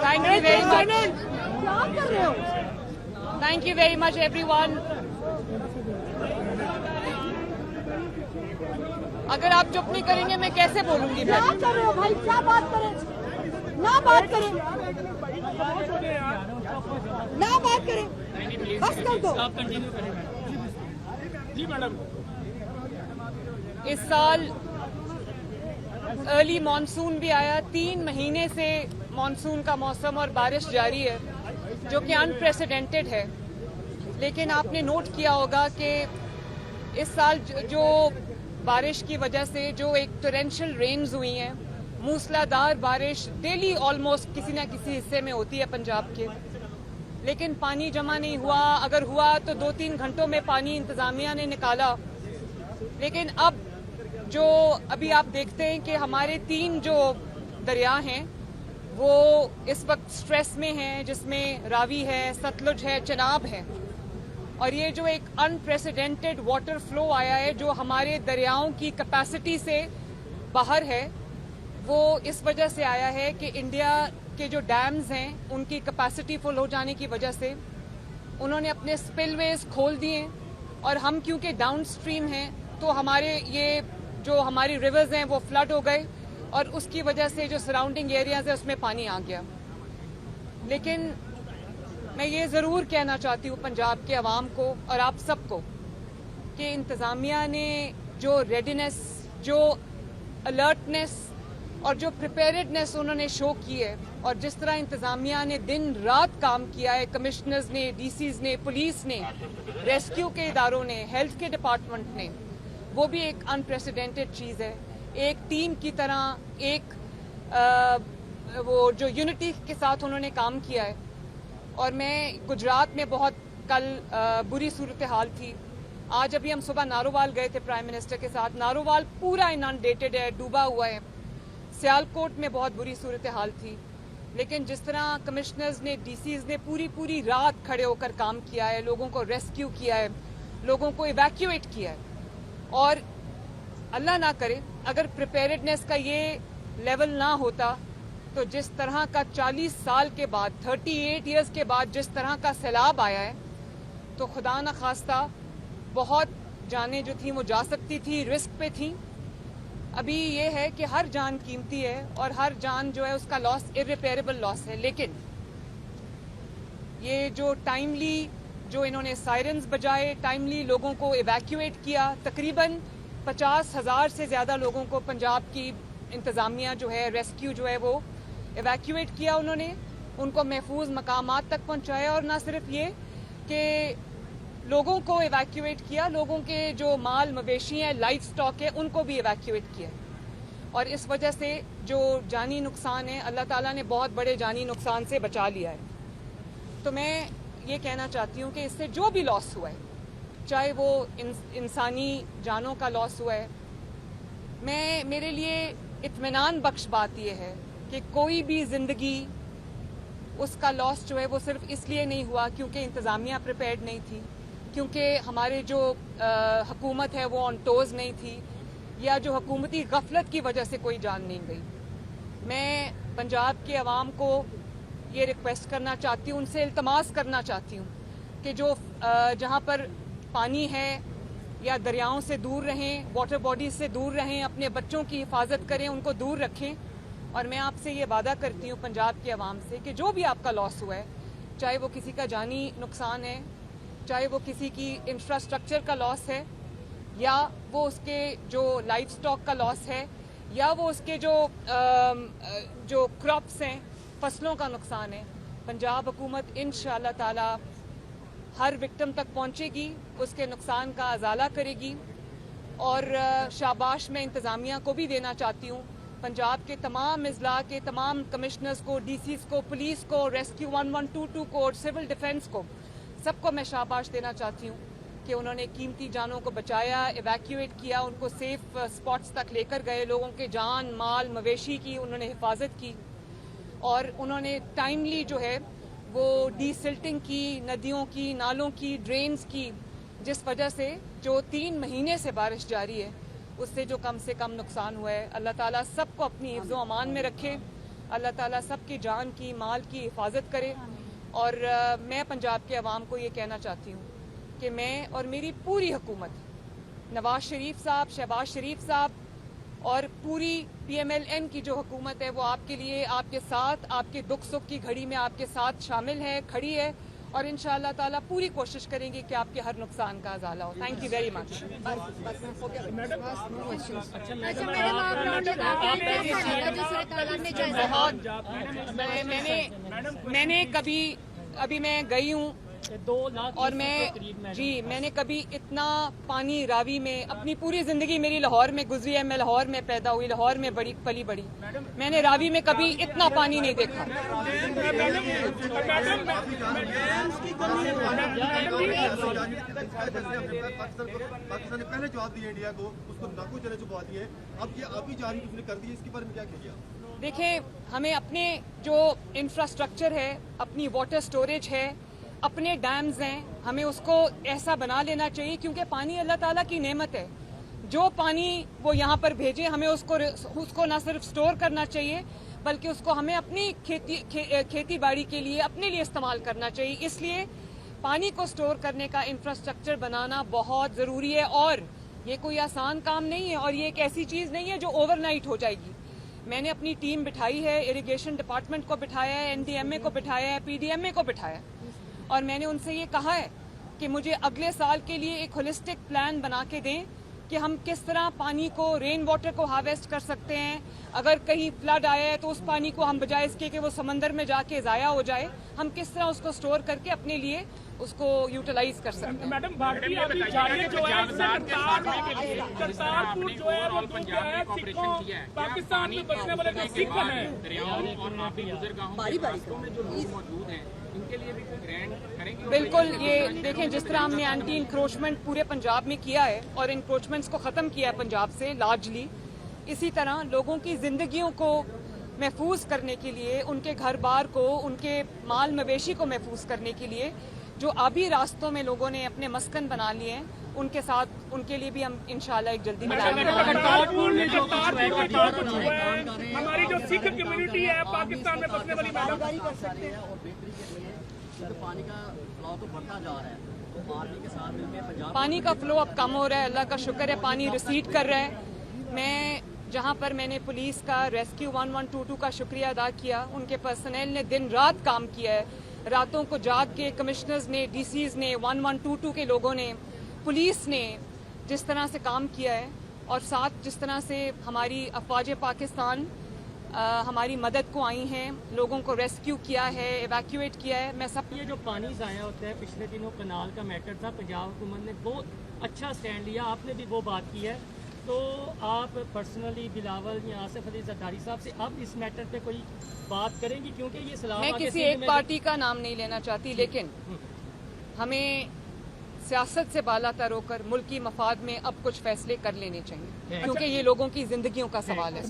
Thank you very much. Thank you very much, everyone. अगर आप चुप नहीं करेंगे मैं कैसे बोलूंगी? क्या कर रहे हो भाई? क्या बात करें? ना बात करें, ना बात करें, बस कर दो। जी मैडम। इस साल अर्ली मॉनसून भी आया। 3 महीने से मॉनसून का मौसम और बारिश जारी है, जो कि अनप्रेसिडेंटेड है। लेकिन आपने नोट किया होगा कि इस साल जो बारिश की वजह से जो एक टोरेंशियल रेन्स हुई हैं, मूसलाधार बारिश डेली ऑलमोस्ट किसी न किसी हिस्से में होती है पंजाब के, लेकिन पानी जमा नहीं हुआ। अगर हुआ तो 2-3 घंटों में पानी इंतजामिया ने निकाला। लेकिन अब जो अभी आप देखते हैं कि हमारे 3 जो दरिया हैं वो इस वक्त स्ट्रेस में हैं, जिसमें रावी है, सतलुज है, चनाब है। और ये जो एक अनप्रेसिडेंटेड वाटर फ्लो आया है जो हमारे दरियाओं की कैपेसिटी से बाहर है, वो इस वजह से आया है कि इंडिया के जो डैम्स हैं उनकी कैपेसिटी फुल हो जाने की वजह से उन्होंने अपने स्पिलवेज खोल दिए। और हम क्योंकि डाउन स्ट्रीम हैं तो हमारे ये जो हमारी रिवर्स हैं वो फ्लड हो गए और उसकी वजह से जो सराउंडिंग एरियाज है उसमें पानी आ गया। लेकिन मैं ये ज़रूर कहना चाहती हूँ पंजाब के अवाम को और आप सबको कि इंतज़ामिया ने जो रेडीनेस, जो अलर्टनेस और जो प्रिपेयर्डनेस उन्होंने शो की है और जिस तरह इंतज़ामिया ने दिन रात काम किया है, कमिश्नर्स ने, डीसीज ने, पुलिस ने, रेस्क्यू के इदारों ने, हेल्थ के डिपार्टमेंट ने, वो भी एक अनप्रेसिडेंटेड चीज़ है। एक टीम की तरह एक वो जो यूनिटी के साथ उन्होंने काम किया है। और मैं गुजरात में बहुत कल बुरी सूरत हाल थी। आज अभी हम सुबह नारोवाल गए थे प्राइम मिनिस्टर के साथ। नारोवाल पूरा इनंडेटेड है, डूबा हुआ है। सियालकोट में बहुत बुरी सूरत हाल थी। लेकिन जिस तरह कमिश्नर्स ने, डीसीज ने पूरी रात खड़े होकर काम किया है, लोगों को रेस्क्यू किया है, लोगों को इवैक्यूएट किया है। और अल्लाह ना करे अगर प्रिपेयर्डनेस का ये लेवल ना होता तो जिस तरह का 40 साल के बाद, 38 इयर्स के बाद जिस तरह का सैलाब आया है, तो खुदा न खास्ता बहुत जानें जो थी वो जा सकती थी, रिस्क पे थी। अभी ये है कि हर जान कीमती है और हर जान जो है उसका लॉस इररिपेयरेबल लॉस है। लेकिन ये जो टाइमली जो इन्होंने सायरन्स बजाए, टाइमली लोगों को इवैक्यूएट किया, तकरीबन 50,000 से ज़्यादा लोगों को पंजाब की इंतज़ामिया जो है, रेस्क्यू जो है वो इवैक्यूएट किया। उन्होंने उनको महफूज मकामात तक पहुंचाया। और ना सिर्फ ये कि लोगों को इवैक्यूएट किया, लोगों के जो माल मवेशी हैं, लाइफ स्टॉक है, उनको भी इवैक्यूएट किया। और इस वजह से जो जानी नुकसान है, अल्लाह ताला ने बहुत बड़े जानी नुकसान से बचा लिया है। तो मैं ये कहना चाहती हूँ कि इससे जो भी लॉस हुआ है, चाहे वो इंसानी जानों का लॉस हुआ है, मेरे लिए इत्मीनान बख्श बात यह है कि कोई भी जिंदगी उसका लॉस जो है वो सिर्फ इसलिए नहीं हुआ क्योंकि इंतज़ामिया प्रिपेयर्ड नहीं थी, क्योंकि हमारे जो हुकूमत है वो ऑन टोज नहीं थी, या जो हुकूमती गफलत की वजह से कोई जान नहीं गई। मैं पंजाब के अवाम को ये रिक्वेस्ट करना चाहती हूँ, उनसे इल्तमास करना चाहती हूँ कि जो जहाँ पर पानी है या दरियाओं से दूर रहें, वाटर बॉडीज से दूर रहें, अपने बच्चों की हिफाजत करें, उनको दूर रखें। और मैं आपसे ये वादा करती हूँ पंजाब के अवाम से कि जो भी आपका लॉस हुआ है, चाहे वो किसी का जानी नुकसान है, चाहे वो किसी की इंफ्रास्ट्रक्चर का लॉस है, या वो उसके जो लाइफ स्टॉक का लॉस है, या वो उसके जो क्रॉप्स हैं, फसलों का नुकसान है, पंजाब हुकूमत इंशाअल्लाह ताला हर विक्टिम तक पहुंचेगी, उसके नुकसान का अजाला करेगी। और शाबाश मैं इंतज़ामिया को भी देना चाहती हूँ, पंजाब के तमाम अजला के तमाम कमिश्नर्स को, डीसीज को, पुलिस को, रेस्क्यू 1122 को, सिविल डिफेंस को, सबको मैं शाबाश देना चाहती हूँ कि उन्होंने कीमती जानों को बचाया, इवैक्यूएट किया, उनको सेफ स्पॉट्स तक लेकर गए, लोगों के जान माल मवेशी की उन्होंने हिफाजत की। और उन्होंने टाइमली जो है वो डीसिल्टिंग की, नदियों की, नालों की, ड्रेन्स की, जिस वजह से जो 3 महीने से बारिश जारी है उससे जो कम से कम नुकसान हुआ है। अल्लाह ताला सबको अपनी हिफ्ज़ो अमान में रखे अल्लाह ताला सबकी जान की, माल की हिफाजत करे। और मैं पंजाब के अवाम को ये कहना चाहती हूँ कि मैं और मेरी पूरी हुकूमत, नवाज शरीफ साहब, शहबाज शरीफ साहब और पूरी PMLN की जो हुकूमत है वो आपके लिए, आपके साथ, आपके दुख सुख की घड़ी में आपके साथ शामिल है, खड़ी है और इंशाअल्लाह ताला पूरी कोशिश करेंगे कि आपके हर नुकसान का अजाला हो। Thank you very much. मैंने कभी, अभी मैं गई हूँ और मैंने कभी इतना पानी रावी में, अपनी पूरी जिंदगी मेरी लाहौर में गुजरी है, मैं लाहौर में पैदा हुई, लाहौर में बड़ी पली बड़ी, मैंने रावी में कभी इतना पानी नहीं देखा। पाकिस्तान ने पहले जवाब दिया इंडिया को, उसको नाकू चले चुका दिए, अब ये अभी जारी उसने कर दी, इसके बारे में क्या किया? देखें, हमें अपने जो इंफ्रास्ट्रक्चर है, अपनी वाटर स्टोरेज है, अपने डैम्स हैं, हमें उसको ऐसा बना लेना चाहिए क्योंकि पानी अल्लाह ताला की नेमत है। जो पानी वो यहाँ पर भेजे, हमें उसको ना सिर्फ स्टोर करना चाहिए बल्कि उसको हमें अपनी खेती बाड़ी के लिए, अपने लिए इस्तेमाल करना चाहिए। इसलिए पानी को स्टोर करने का इंफ्रास्ट्रक्चर बनाना बहुत ज़रूरी है और ये कोई आसान काम नहीं है और ये एक ऐसी चीज़ नहीं है जो ओवरनाइट हो जाएगी। मैंने अपनी टीम बिठाई है, इरिगेशन डिपार्टमेंट को बिठाया है, NDMA को बिठाया है, PDMA को बिठाया है और मैंने उनसे ये कहा है कि मुझे अगले साल के लिए एक होलिस्टिक प्लान बना के दें कि हम किस तरह पानी को, रेन वाटर को हार्वेस्ट कर सकते हैं। अगर कहीं फ्लड आया है तो उस पानी को हम, बजाय इसके कि वो समंदर में जाके ज़ाया हो जाए, हम किस तरह उसको स्टोर करके अपने लिए उसको यूटिलाइज कर सकते हैं। मैडम, भारतीय अभी जारी जो है करतारपुर जो है वो तो क्या है, सिखों, पाकिस्तान में बसने वाले जो सिख हैं, बिल्कुल, ये देखें जिस तरह हमने एंटी इंक्रोचमेंट पूरे पंजाब में किया है और इंक्रोचमेंट्स को ख़त्म किया है पंजाब से लार्जली, इसी तरह लोगों की जिंदगियों को महफूज करने के लिए, उनके घर बार को, उनके माल मवेशी को महफूज करने के लिए जो आबी रास्तों में लोगों ने अपने मस्कन बना लिए हैं, उनके साथ, उनके लिए भी हम इंशाल्लाह एक जल्दी हमारी जो सिख कम्युनिटी है पाकिस्तान में बसने वाली, पानी का फ्लो तो बढ़ता जा रहा है, तो आर्मी के साथ मिलकर पंजाब पानी का फ्लो अब कम हो रहा है, अल्लाह का शुक्र है, पानी रिसीड कर रहा है। मैं जहाँ पर मैंने पुलिस का रेस्क्यू 1122 का शुक्रिया अदा किया, उनके पर्सनल ने दिन रात काम किया है, रातों को जाग के कमिश्नर्स ने, DCs ने, 1122 के लोगों ने, पुलिस ने जिस तरह से काम किया है और साथ जिस तरह से हमारी अफवाज पाकिस्तान हमारी मदद को आई हैं, लोगों को रेस्क्यू किया है, एवैक्यूएट किया है, मैं सब। ये जो पानी ज़ाया होता है, पिछले दिनों कनाल का मैटर था, पंजाब हुकूमत ने बहुत अच्छा स्टैंड लिया, आपने भी वो बात की है, तो आप पर्सनली बिलावल या आसिफ अली जरदारी साहब से आप इस मैटर पे कोई बात करेंगी? क्योंकि ये सलाह, मैं किसी एक पार्टी का नाम नहीं लेना चाहती, लेकिन हमें सियासत से बालातर होकर मुल्क की मफाद में अब कुछ फैसले कर लेने चाहिए क्योंकि ये लोगों की जिंदगियों का सवाल है।